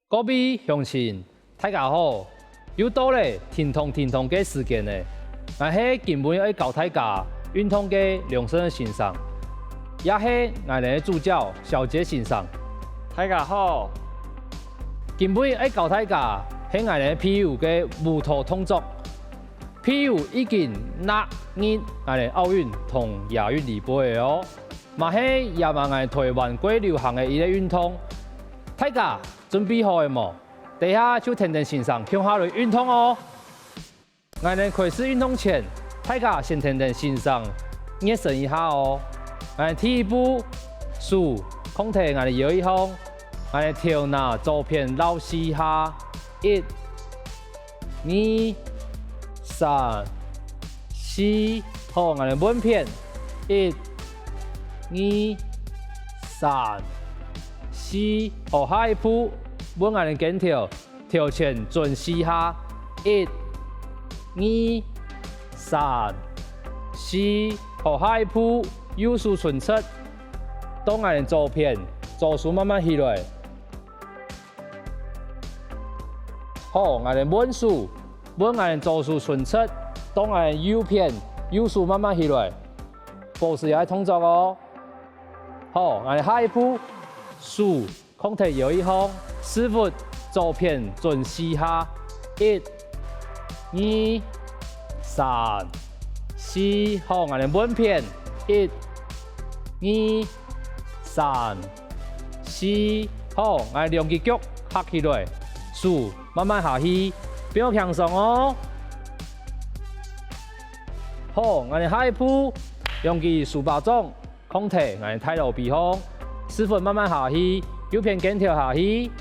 各位乡亲，大家好！又到了天通嘅时间呢，我是今本要教大家运动嘅量身欣赏，也是我哋的主角小杰欣赏。大家好，今本要教大家是我哋 PU 嘅舞蹈动作。PU 已经纳入我哋奥运同亚运里边哦，嘛是也嘛我台湾最流行嘅一个运动。大家准备好了冇？等下就听欣赏向下来运动哦。我哋开始运动前，大家先听欣赏热身一下哦。我哋第一步，数空提我哋摇一方，我哋跳拿左片绕四下，一、二、三、四，好，我哋稳片，一、二、三、四，好，下一步。稳我哋跟跳，跳前转四下，一、二、三、四，好，下一步右手顺出，当我哋左片，左手慢慢起来，好，我哋稳手，稳我哋左手顺出，当我哋右片，右手慢慢起来，保持下动作哦。好，我哋下一步手空提摇一方。师傅左片转四下，一、二、三、四，好，我哋稳片，一、二、三、四，好，我哋两只脚合起来，数慢慢下去，不要轻松哦。好，我哋下一步两只手把掌，空提，我哋抬头鼻方，师傅慢慢下去，右片跟跳下去。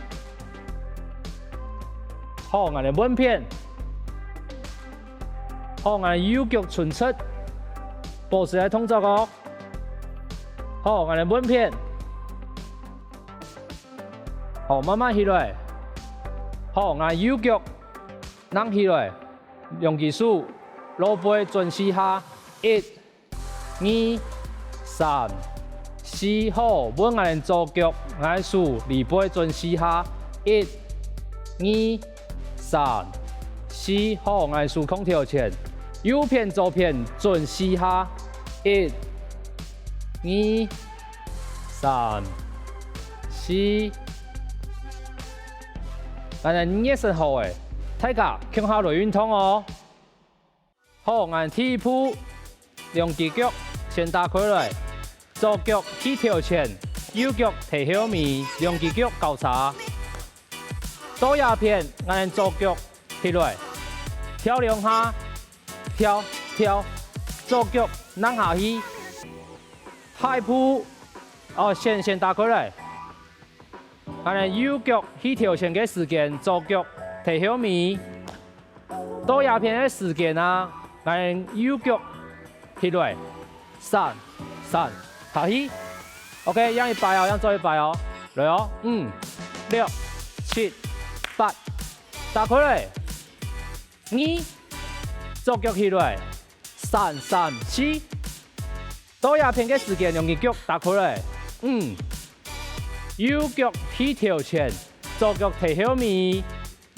好，我哋稳片，好，我哋右腳順出，保持喺動作哦。好，我哋穩片，好，慢慢起來。好，我哋右腳攬起來，兩隻手攞背轉四下，一、二、三、四，好，穩我哋左腳，我哋手離背轉四下，一、二。三、四，好，我哋數空跳前，右片左片轉四下，一、二、三、四，我哋熱身好誒，大家向下來運動哦。好，我哋第一步，兩隻腳先打開來，左腳起跳前，右腳提後面，兩隻腳交叉。左右片，我哋左腳起來，跳兩下，跳，左腳扔下去，下一步，先打開來，我哋右腳起跳前嘅時間，左腳提後面，左右片嘅時間啊，我哋右腳起來，散，下去 ，OK， 讓一擺哦，讓做一擺哦，來哦，5、6、7。8，打開來，2，左腳起來，3、4，左右片嘅時間用隻腳打開來，5，右腳起跳前，左腳提後面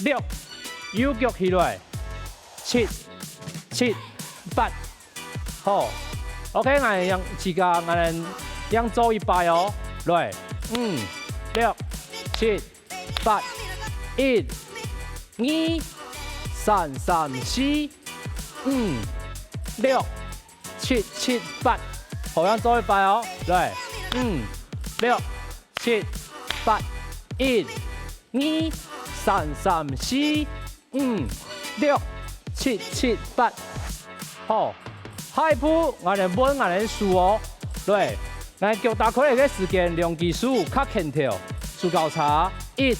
，6，右腳起來，7、8，好 ，OK， 我哋讓自家我哋讓做一擺哦，來，5、6、7、8。1、2、3、4、5、6、7、8，好，讓做一擺哦，來，5、6、7、8， 1、2、3、4、5、6、7、8，好，下一步我哋穩我哋數哦，來，我哋腳打開嚟嘅時間，兩隻手較輕跳，手交叉，1。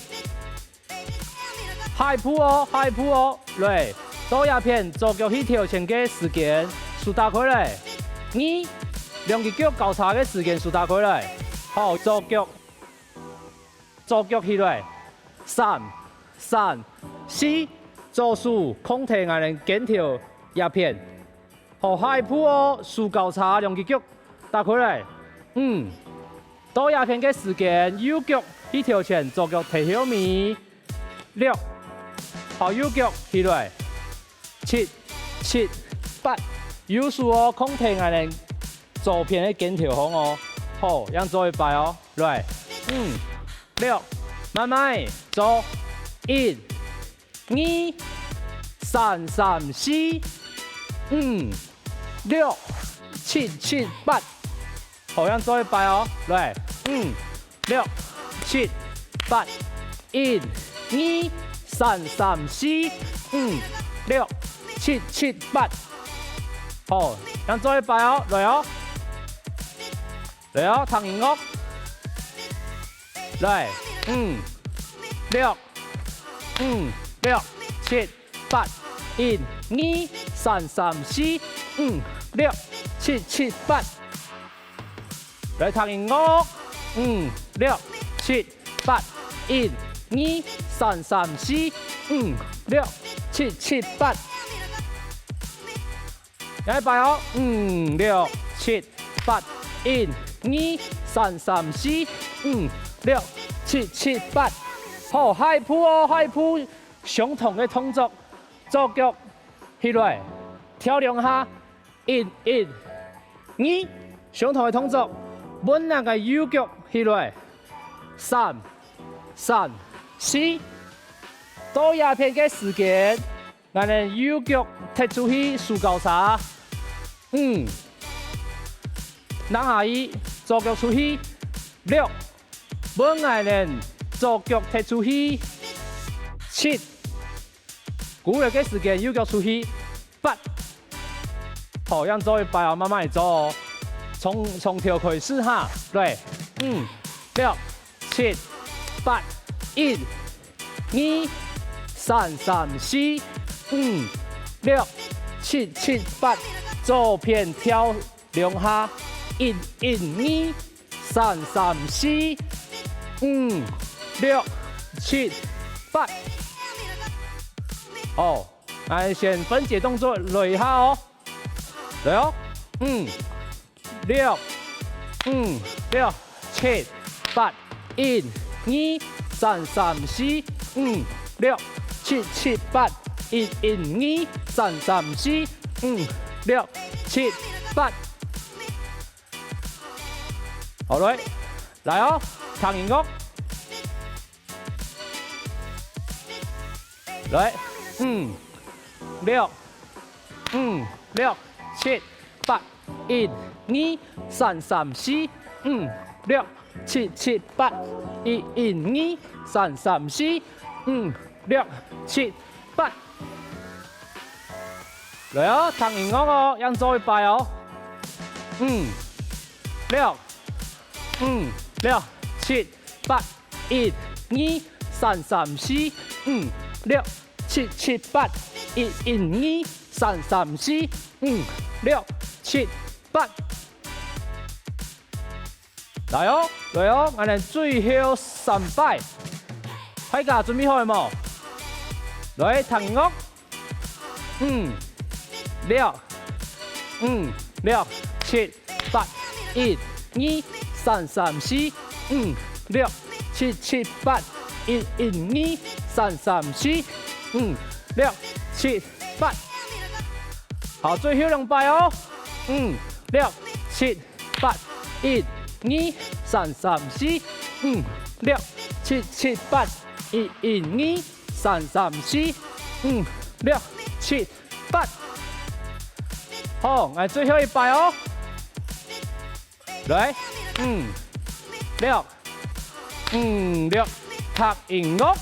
下一步哦，來，左右片左腳起跳前嘅時間，數打開來，2，兩隻腳交叉嘅時間數打開來，好，左腳起來，3、4，左手空提我哋跟跳一片，好，下一步哦，數交叉兩隻腳打開來，5，左右片嘅時間，右腳起跳前左腳提後面。6，好右脚起来，7、7、8，有数哦，空停啊，连左边的跟条风哦，好，让做一摆哦，来，5、6，慢慢做，1、2、3、3、4、5、6、7、7、8，好，让做一摆哦，来，5、6、7、8、1、2、3、3、4、5、6、7、7、8，好，让做一摆哦，来哦，来哦，躺赢哦，来，5、6、6、7、8、1、2、3、3、4、5、6、7、7、8，来躺赢哦，5、6、7、8、1、2、3、3、4、5、6、7、7、8，来摆哦，5、6、7、8、1、2、3、3、4、5、6、7、7、8，好，下一步哦，下一步相同的动作，左脚起来，跳2下，1、1、2，相同的动作，稳那个右脚起来，3、3、4，多鸦片嘅时间，咱的右脚踢出去输高沙，5，拿下去，左脚出去，6，稳爱人左脚踢出去，7，鼓励嘅时间右脚出去，8，好，让做一摆哦，慢慢来做哦，从跳开始哈，对，5、6、7、8、1、2、3、3、4、5、6、7、7、8，左边跳2下，1、1、2、3、3、4、5、6、7、8，哦，来先分解动作来一下哦，来哦，5、6、6、7、8、1、2、3、3、4、5、6、7、7、8、1、2、3、3、4、5、6、7、8，好嘞，来哦，躺赢哦，来，5、6、6、7、8、1、2、3、3、4、5、6、7、7、8、1、2、3、3、4、5、6、7、8，来哦，躺赢哦，让做一摆哦，5、6、6、7、8、1、2、3、3、4、5、6、7、7、8、1、2、3、3、4、5、6、7、8，来哦，来哦，我哋最後3擺，大家準備好了冇？來，躺贏哦，5、6、6、7、8、1、2、3、3、4、5、6、7、7、8、1、2、3、3、4、5、6、7、8，好，最後2擺哦，5、6、7、8、1、2、3、3、4、5、6、7、7、8、1、2、3、3、4、5、6、7、8，好，來最後一擺哦，來，5、6、躺贏哦。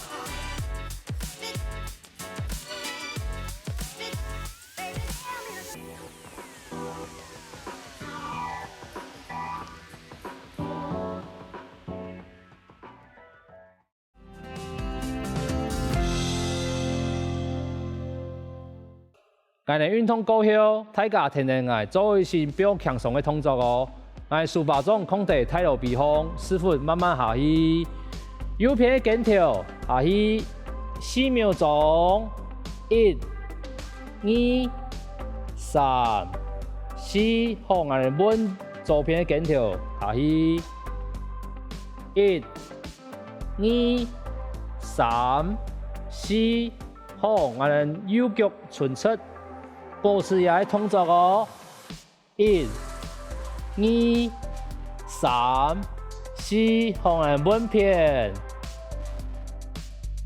我哋運動過後，大家天天愛做一些比較強壯的動作哦。我書包中空地太落避風，師傅慢慢下去，右邊跟條下去4秒鐘，1、2、3、4，好，我哋穩左邊跟條下去，1、2、3、4，好，我哋右腳循出，保持也係動作哦。1、2、3、4，好，我哋穩片。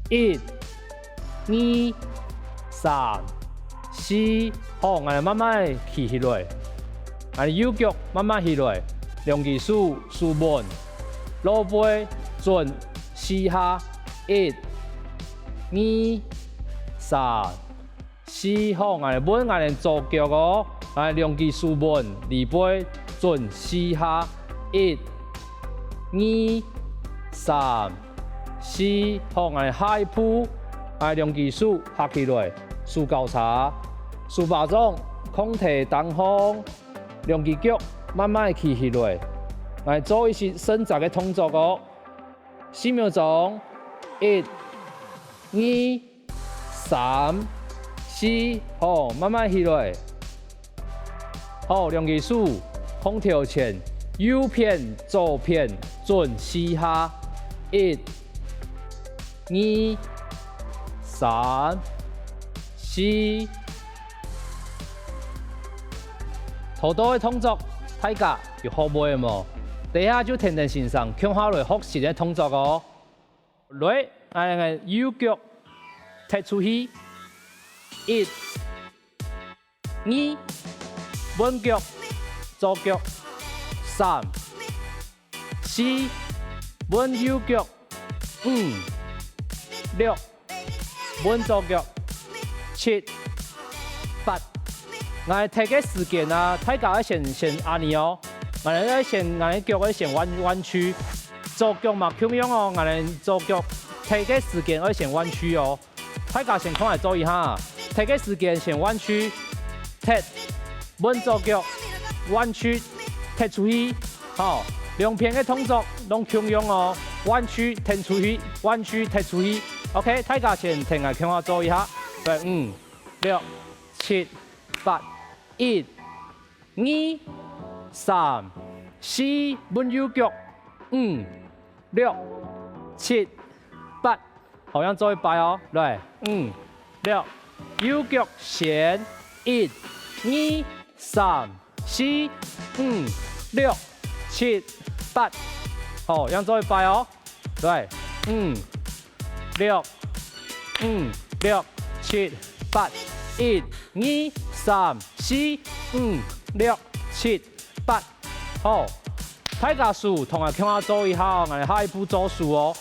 1、2、3、4，好，我哋慢慢起來，我哋右腳慢慢起來，兩隻手舒穩，落背轉4下。1、2、3、4，好，我哋穩，我哋左腳哦，我哋兩隻手穩，離背轉4下。1、2、3、4，好，我哋下一步，我哋兩隻手合起來，手交叉，手把掌空提當空，兩隻腳慢慢起起來，我哋做一些伸展嘅動作哦。4秒鐘。1、2、3、4，好，慢慢起來。好，兩隻手空條前，右片左片轉4下。1、2、3、4，好多嘅動作，大家有學會冇？等下就天天線上，向下來學習嘅動作哦。來，我哋右腳踢出去，1、2，穩腳，左腳，3、4，穩右腳，5、6，穩左腳，7、8。我哋踢嘅時間啊，大家要先按呢哦，我哋腳要先彎曲。左腳嘛，咁樣哦，我哋左腳踢嘅時間要先彎曲哦。大家先看嚟做一下，踢嘅時間先彎曲，踢穩左腳，彎曲踢出去，好，兩邊嘅動作攏咁樣哦，彎曲踢出去，彎曲踢出去。OK， 大家先停下，向下做一下，對，5、6、7、8、1、2、3、4，穩右腳，5、6、7、8，好像做一擺哦，來，5、6，右腳前，1、2、3、4、5、6、7、8，好，像做一擺哦，來，5、6、7、8， 1、2、3、4、5、6、7、8，好。大家數同埋向下做一下哦，我哋下一步做數哦。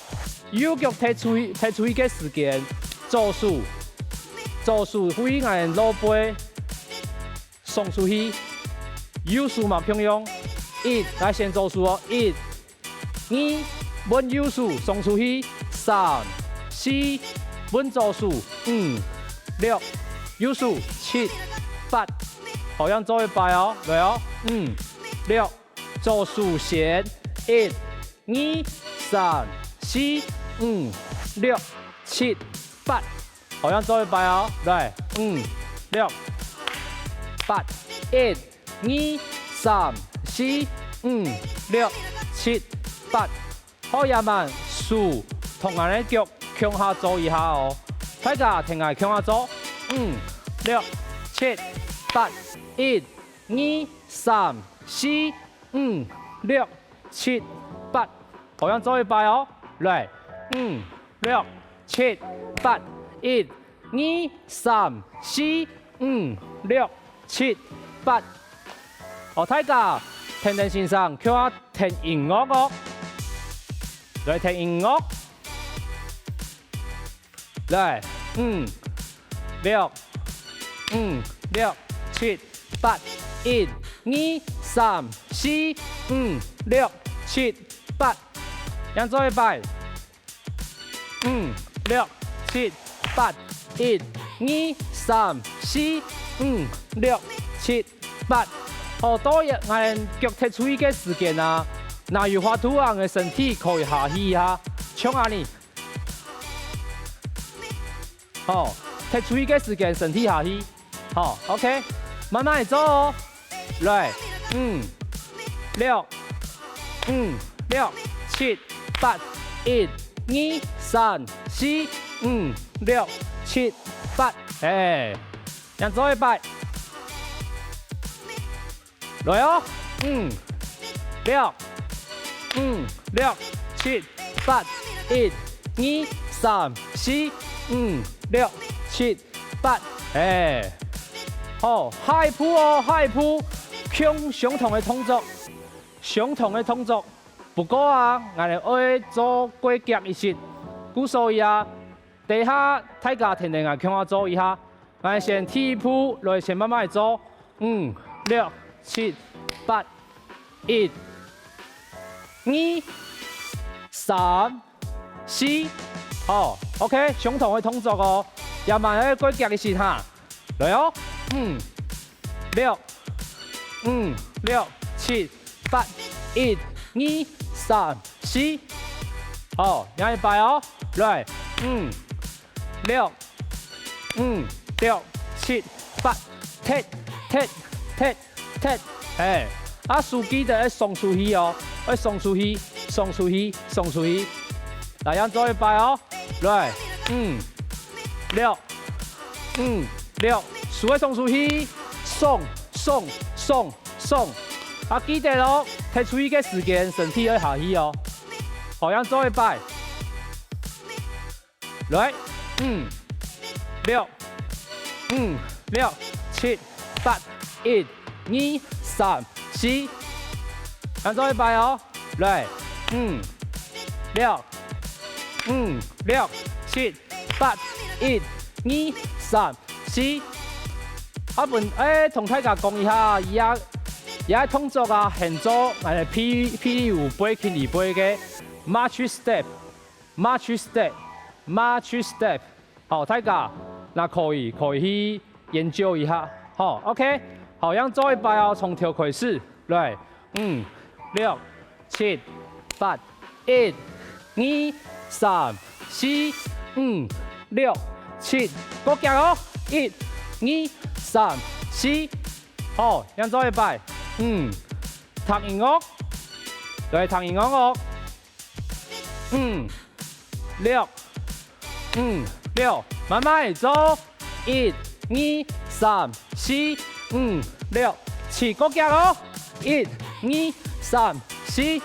右腳踢出去嘅時間，做數，揮我哋落背送出去。右數嘛咁樣，1來先做數哦，1、2，穩右數送出去，3、4，穩左數，5、6，右數7、8，好像做一擺哦，來哦，5、6。做數先，1、2、3、4、5、6、7、8，好像做一擺哦，來，5、6、8， 1、2、3、4、5、6、7、8，好呀慢，數同樣嘅腳向下做一下哦，大家停下向下做，5、6、7、8， 1、2、3、4、5、6、7、8，好像做一擺哦，來，5、6、7、8， 1、2、3、4、5、6、7、8，好，大家聽聽先生，叫我聽音樂哦，來聽音樂，來，5、6、7、8， 1、2、3、4、5、6、7、8，樣做一擺，5、6、7、8， 1、2、3、4、5、6、7、8，好多日我哋腳踢出去嘅時間啊，那有畫圖案嘅身體可以下去下，唱下呢，好，踢出去嘅時間身體下去，好 ，OK， 慢慢嚟做哦，來，5、6、7、8， 1、2、3、4、5、6、7、8，让做一摆，来哦，5、6、5、6、7、8、1、2、3、4、5、6、7、8，好，下一步哦，下一步，用相同的动作，不过啊，我哋爱做过脚一式，故所以啊，底下大家天天啊，向我做一下，我先第一步来先慢慢来做，5、6、7、8、1、2、3、4，好 ，OK， 相同的动作哦，也慢慢过脚一式哈，来哦，5、6、5、6、7、8、1、2、3、4，好，另一摆哦，来，5、6、5、6、7、8，踢，啊，手机就要送出去哦，要送出去，来，样做一摆哦，来，5、6、5、6，手要送出去，送，啊，记得咯，提出去嘅时间，身体要下去哦。好，样做一摆，来，5、6、5、6、7、8、1、2、3、4，样做一摆哦。来，5、6、5、6、7、8、1、2、3、4。啊，同大家讲一下，而家动作啊，现做係霹靂舞背起二背嘅 march step，好，大家那可以去研究一下，好 ，OK， 好，樣做一擺哦，從頭開始，來，5、6、7、8、1、2、3、4、5、6、7，個腳哦，1、2、3、4，好，樣做一擺。彈音樂，來彈音樂哦。5、6、5、6，慢慢嚟做。1、2、3、4、5、6、7，個腳哦。1、2、3、4，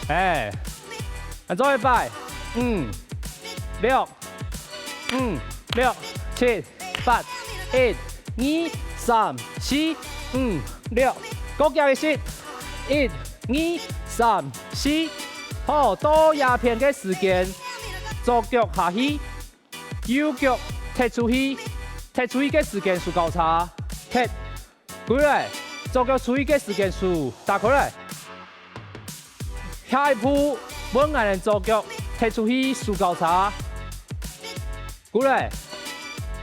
再一擺。5、6、5、6、7、8、1、2、3、4、5、6。個腳一式，1、2、3、4，好，多鴉片嘅時間，左腳下去，右腳踢出去嘅時間數較差，踢，過來，左腳出去嘅時間數打過來，下一步本個人左腳踢出去數較差，過來，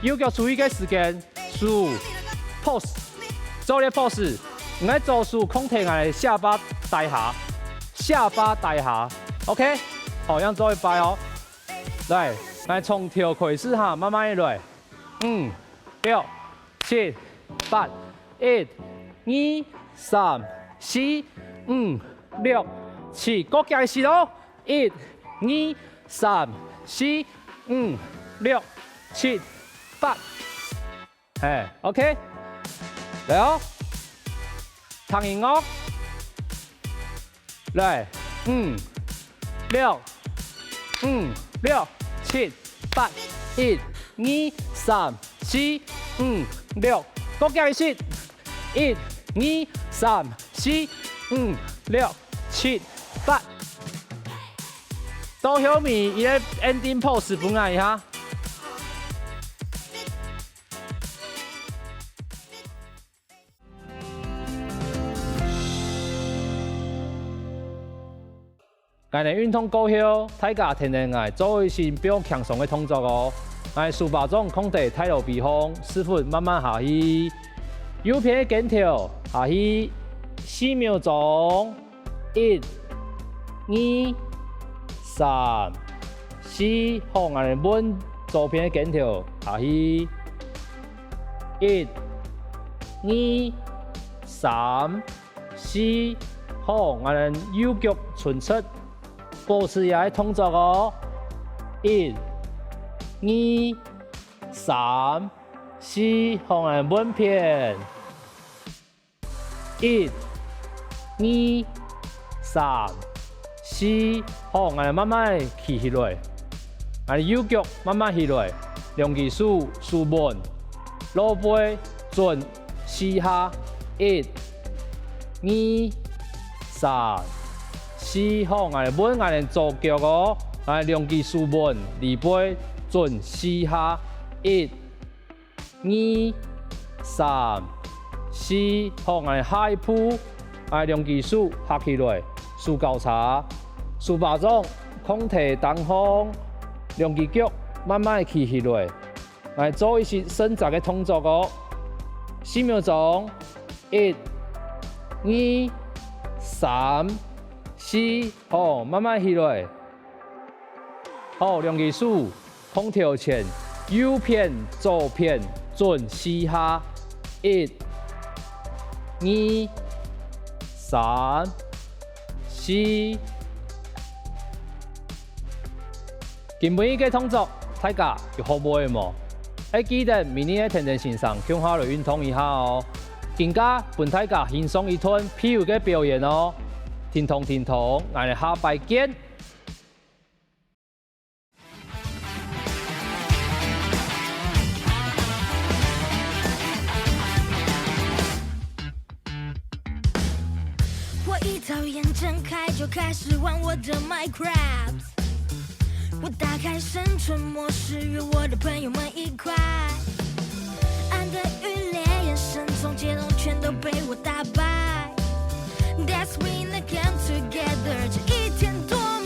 右腳出去嘅時間數 pose， 做啲 pose。我哋做數控制我哋下巴帶下 ，OK， 好，樣做一擺哦。來，我從頭開始哈，慢慢來。5、6、7、8、1、2、3、4、5、6、7，個腳是咯。1、2、3、4、5、6、7、8，OK， 來哦。彈音樂，來，5、6、5、6、7、8、1、2、3、4、5、6，個腳一式，1、2、3、4、5、6、7、8，到後面伊個 ending pose 本來哈。我哋運動過後，大家天天愛做一些比較強壯的動作哦。我哋18種控制太陽避風，4分慢慢下去，右邊跟跳下去4秒鐘，1、2、3、4，好，我哋換左邊跟跳下去，1、2、3、4，好，我哋右腳伸出。保持也係動作哦， 1、2、3、4，好，我们稳片。1、2、3、4，好，我们慢慢起起来，俺右脚慢慢起来，两只手舒稳，落背准四下，1、2、3、4，好，俺稳俺左脚哦，俺两只手稳，二背准四下，1、2、3、4，好，俺下一步，俺两只手合起来，手交叉，手把掌空提当风，两只脚慢慢起起来，俺做一些伸展的动作哦。4秒钟，1、2、3、4，好，慢慢起来。好，两只手空调前，右片左片准四下，1、2、3、4。今每一个动作，大家有好唔好？要記得明年嘅天天線上強化嚟運動一下哦，更加本大家輕鬆一頓漂嘅表演哦。聽同，我哋下拜見。我一早眼睁开就开始玩我的 Minecraft。我打开生存模式，与我的朋友们一块，暗的欲烈眼神从接龙全都被我打败。That's when I come together，这一天多。